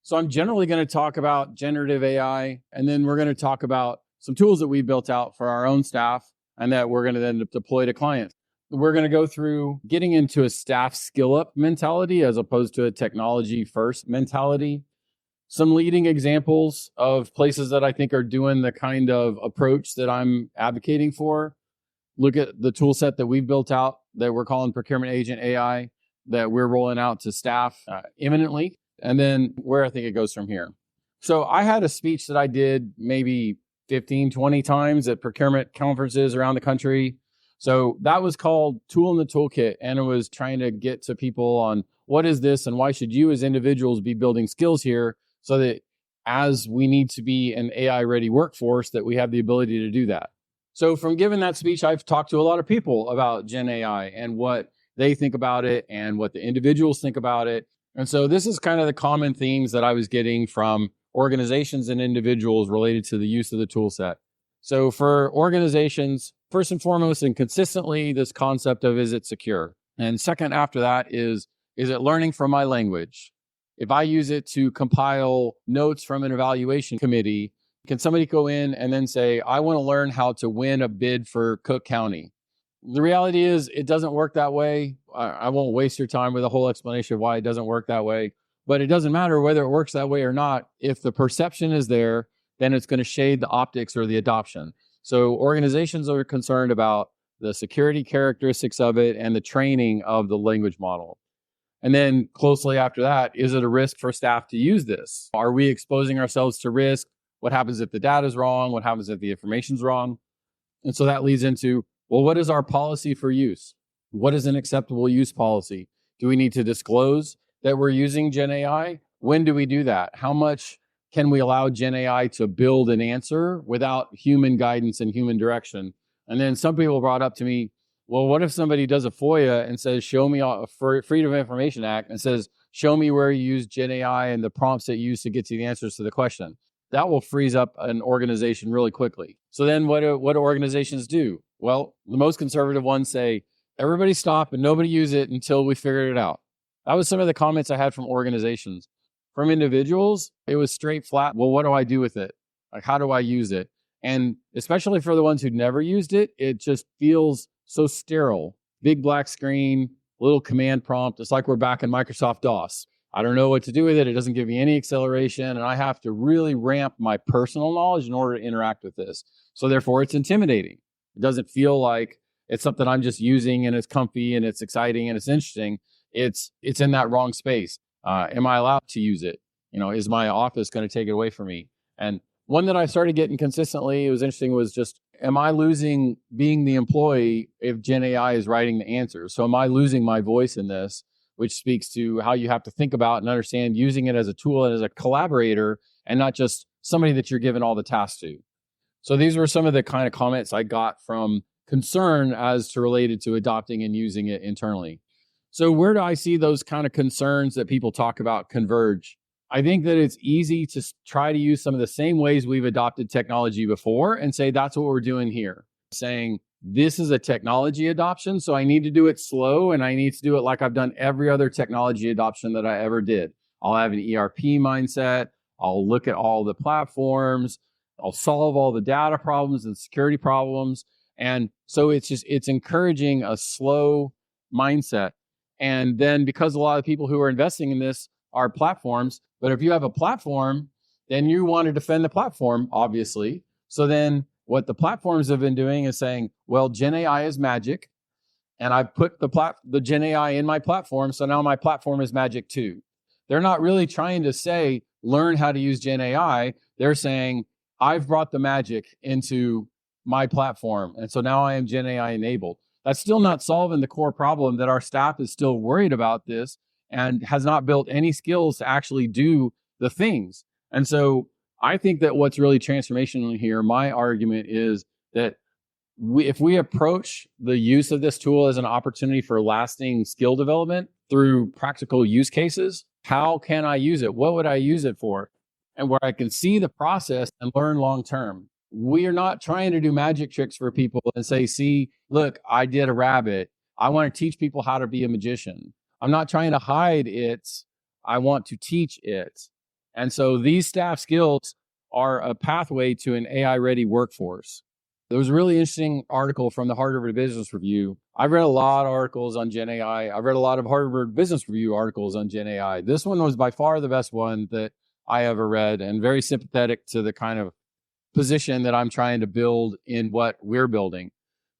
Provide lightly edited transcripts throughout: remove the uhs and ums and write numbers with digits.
So I'm generally going to talk about generative AI, and then we're going to talk about some tools that we built out for our own staff and that we're going to then deploy to clients. We're going to go through getting into a staff skill up mentality as opposed to a technology first mentality. Some leading examples of places that I think are doing the kind of approach that I'm advocating for. Look at the tool set that we've built out that we're calling Procurement Agent AI that we're rolling out to staff imminently, and then where I think it goes from here. So I had a speech that I did maybe 15, 20 times at procurement conferences around the country. So that was called Tool in the Toolkit, and it was trying to get to people on what is this and why should you as individuals be building skills here so that as we need to be an AI-ready workforce, that we have the ability to do that. So from giving that speech, I've talked to a lot of people about Gen AI and what they think about it and what the individuals think about it. And so this is kind of the common themes that I was getting from organizations and individuals related to the use of the tool set. So for organizations, first and foremost and consistently, this concept of is it secure? And second after that is it learning from my language? If I use it to compile notes from an evaluation committee, can somebody go in and then say, I want to learn how to win a bid for Cook County? The reality is it doesn't work that way. I won't waste your time with a whole explanation of why it doesn't work that way, but it doesn't matter whether it works that way or not. If the perception is there, then it's going to shade the optics or the adoption. So organizations are concerned about the security characteristics of it and the training of the language model. And then closely after that, is it a risk for staff to use this? Are we exposing ourselves to risk? What happens if the data is wrong? What happens if the information is wrong? And so that leads into, well, what is our policy for use? What is an acceptable use policy? Do we need to disclose that we're using Gen AI? When do we do that? How much can we allow Gen AI to build an answer without human guidance and human direction? And then some people brought up to me, well, what if somebody does a FOIA and says, show me a Freedom of Information Act and says, show me where you use Gen AI and the prompts that you use to get to the answers to the question? That will freeze up an organization really quickly. So then what do organizations do? Well, the most conservative ones say, everybody stop and nobody use it until we figure it out. That was some of the comments I had from organizations. From individuals, it was straight flat. Well, what do I do with it? Like, how do I use it? And especially for the ones who never used it, it just feels so sterile. Big black screen, little command prompt. It's like we're back in Microsoft DOS. I don't know what to do with it. It doesn't give me any acceleration. And I have to really ramp my personal knowledge in order to interact with this. So therefore, it's intimidating. It doesn't feel like it's something I'm just using and it's comfy and it's exciting and it's interesting. It's in that wrong space. Am I allowed to use it? Is my office going to take it away from me? And one that I started getting consistently, it was interesting, was just, am I losing being the employee if Gen AI is writing the answers? So am I losing my voice in this, which speaks to how you have to think about and understand using it as a tool and as a collaborator and not just somebody that you're giving all the tasks to. So these were some of the kind of comments I got from concern as to related to adopting and using it internally. So where do I see those kind of concerns that people talk about converge? I think that it's easy to try to use some of the same ways we've adopted technology before and say, that's what we're doing here. Saying, this is a technology adoption, so I need to do it slow and I need to do it like I've done every other technology adoption that I ever did. I'll have an ERP mindset. I'll look at all the platforms. I'll solve all the data problems and security problems. And so it's encouraging a slow mindset. And then because a lot of people who are investing in this are platforms, but if you have a platform, then you want to defend the platform, obviously. So then what the platforms have been doing is saying, well, Gen AI is magic, and I put the Gen AI in my platform, so now my platform is magic too. They're not really trying to say, learn how to use Gen AI. They're saying, I've brought the magic into my platform, and so now I am Gen AI enabled. That's still not solving the core problem that our staff is still worried about this and has not built any skills to actually do the things. And so I think that what's really transformational here, my argument is that if we approach the use of this tool as an opportunity for lasting skill development through practical use cases, how can I use it? What would I use it for? And where I can see the process and learn long-term. We are not trying to do magic tricks for people and say, see, look, I did a rabbit. I want to teach people how to be a magician. I'm not trying to hide it. I want to teach it. And so these staff skills are a pathway to an AI-ready workforce. There was a really interesting article from the Harvard Business Review. I've read a lot of articles on Gen AI. I've read a lot of Harvard Business Review articles on Gen AI. This one was by far the best one that I ever read, and very sympathetic to the kind of position that I'm trying to build in what we're building.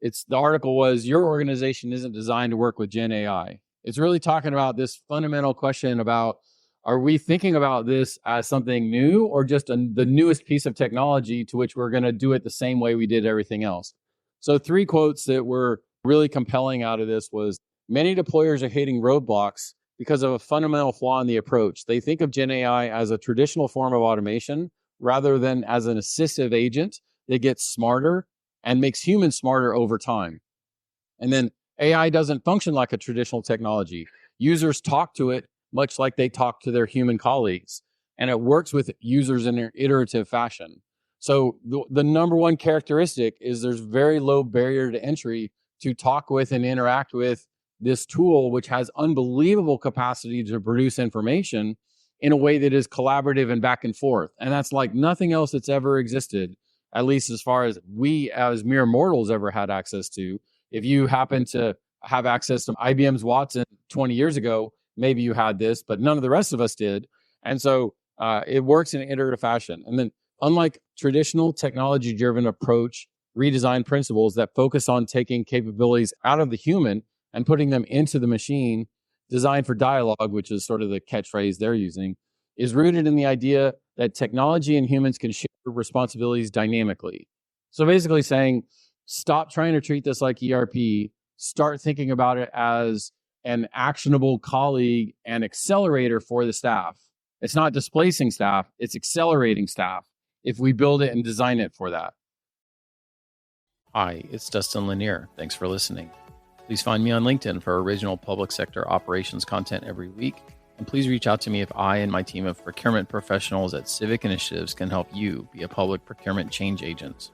The article was, your organization isn't designed to work with Gen AI. It's really talking about this fundamental question about, are we thinking about this as something new or just the newest piece of technology to which we're going to do it the same way we did everything else? So 3 quotes that were really compelling out of this was, many deployers are hitting roadblocks because of a fundamental flaw in the approach. They think of Gen AI as a traditional form of automation rather than as an assistive agent that gets smarter and makes humans smarter over time. And then AI doesn't function like a traditional technology. Users talk to it much like they talk to their human colleagues, and it works with users in an iterative fashion. So the number one characteristic is there's very low barrier to entry to talk with and interact with this tool, which has unbelievable capacity to produce information in a way that is collaborative and back and forth. And that's like nothing else that's ever existed, at least as far as we as mere mortals ever had access to. If you happen to have access to IBM's Watson 20 years ago, maybe you had this, but none of the rest of us did. And so it works in an iterative fashion. And then unlike traditional technology-driven approach, redesign principles that focus on taking capabilities out of the human and putting them into the machine, designed for dialogue, which is sort of the catchphrase they're using, is rooted in the idea that technology and humans can share responsibilities dynamically. So basically saying, stop trying to treat this like ERP, start thinking about it as an actionable colleague and accelerator for the staff. It's not displacing staff, it's accelerating staff if we build it and design it for that. Hi, it's Dustin Lanier. Thanks for listening. Please find me on LinkedIn for original public sector operations content every week. And please reach out to me if I and my team of procurement professionals at Civic Initiatives can help you be a public procurement change agent.